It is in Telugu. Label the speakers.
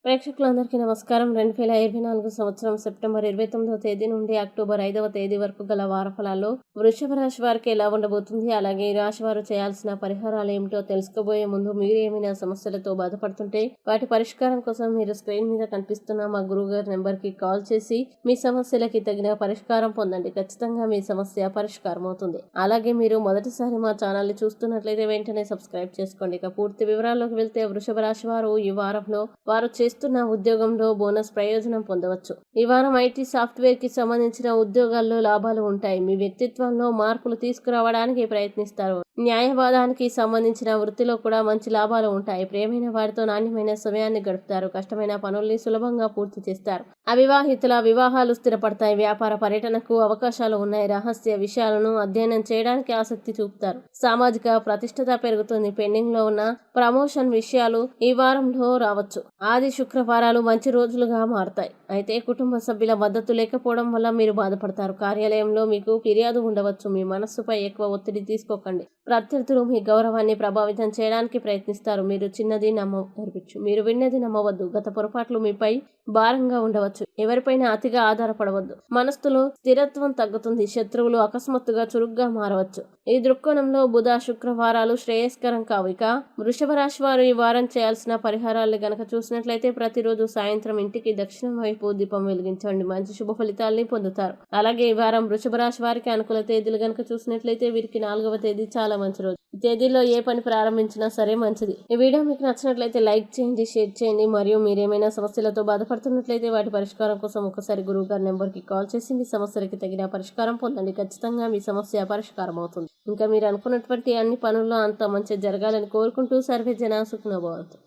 Speaker 1: ప్రేక్షకులందరికీ నమస్కారం. 2024 సంవత్సరం సెప్టెంబర్ 29వ తేదీ నుండి అక్టోబర్ 5వ తేదీ వరకు గల వారఫలాల్లో వృషభ రాశి వారికి ఎలా ఉండబోతుంది, అలాగే ఈ రాశి వారు చేయాల్సిన పరిహారాలు ఏమిటో తెలుసుకోబోయే ముందు మీరు ఏమైనా సమస్యలతో బాధపడుతుంటే వాటి పరిష్కారం కోసం మీరు స్క్రీన్ మీద కనిపిస్తున్న మా గురువుగారి నెంబర్కి కాల్ చేసి మీ సమస్యలకి తగిన పరిష్కారం పొందండి. ఖచ్చితంగా మీ సమస్య పరిష్కారం అవుతుంది. అలాగే మీరు మొదటిసారి మా ఛానల్ని చూస్తున్నట్లయితే వెంటనే సబ్స్క్రైబ్ చేసుకోండి. ఇక పూర్తి వివరాల్లోకి వెళ్తే వృషభ రాశి వారు ఈ వారంలో వారు చేస్తున్న ఉద్యోగంలో బోనస్ ప్రయోజనం పొందవచ్చు. ఈ వారం ఐటీ సాఫ్ట్వేర్ కి సంబంధించిన ఉద్యోగాల్లో లాభాలు ఉంటాయి. మీ వ్యక్తిత్వంలో మార్పులు తీసుకురావడానికి ప్రయత్నిస్తారు. న్యాయవాదానికి సంబంధించిన వృత్తిలో కూడా మంచి లాభాలు ఉంటాయి. ప్రియమైన వారితో నాణ్యమైన సమయాన్ని గడుపుతారు. కష్టమైన పనుల్ని సులభంగా పూర్తి చేస్తారు. అవివాహితుల వివాహాలు స్థిరపడతాయి. వ్యాపార పర్యటనకు అవకాశాలు ఉన్నాయి. రహస్య విషయాలను అధ్యయనం చేయడానికి ఆసక్తి చూపుతారు. సామాజిక ప్రతిష్టత పెరుగుతుంది. పెండింగ్ లో ఉన్న ప్రమోషన్ విషయాలు ఈ వారంలో రావచ్చు. ఆది శుక్రవారాలు మంచి రోజులుగా మారతాయి. అయితే కుటుంబ సభ్యుల మద్దతు లేకపోవడం వల్ల మీరు బాధపడతారు. కార్యాలయంలో మీకు ఫిర్యాదు ఉండవచ్చు. మీ మనస్సుపై ఎక్కువ ఒత్తిడి తీసుకోకండి. ప్రత్యర్థులు మీ గౌరవాన్ని ప్రభావితం చేయడానికి ప్రయత్నిస్తారు. మీరు విన్నది నమ్మవద్దు. గత పొరపాట్లు మీపై భారంగా ఉండవచ్చు. ఎవరిపైన అతిగా ఆధారపడవద్దు. మనస్సులో స్థిరత్వం తగ్గుతుంది. శత్రువులు అకస్మాత్తుగా చురుగ్గా మారవచ్చు. ఈ దృక్కోణంలో బుధ శుక్రవారాలు శ్రేయస్కరం కావు. ఇక వృషభ రాశి వారు ఈ వారం చేయాల్సిన పరిహారాలు గనక చూసినట్లయితే ప్రతిరోజు సాయంత్రం ఇంటికి దక్షిణం వైపు దీపం వెలిగించండి. మంచి శుభ ఫలితాల్ని పొందుతారు. అలాగే ఈ వారం వృషభ రాశి వారికి అనుకూల తేదీలు గనక చూసినట్లయితే వీరికి 4వ తేదీ చాలా మంచి రోజు. ఈ తేదీలో ఏ పని ప్రారంభించినా సరే మంచిది. ఈ వీడియో మీకు నచ్చినట్లయితే లైక్ చేయండి, షేర్ చేయండి. మరియు మీరేమైనా సమస్యలతో బాధపడుతున్నట్లయితే వాటి పరిష్కారం కోసం ఒకసారి గురువు గారి నెంబర్కి కాల్ చేసి మీ సమస్యలకి తగిన పరిష్కారం పొందండి. ఖచ్చితంగా మీ సమస్య పరిష్కారం అవుతుంది. ఇంకా మీరు అనుకున్నటువంటి అన్ని పనుల్లో అంత మంచి జరగాలని కోరుకుంటూ సర్వే జన సుఖినో భవంతు.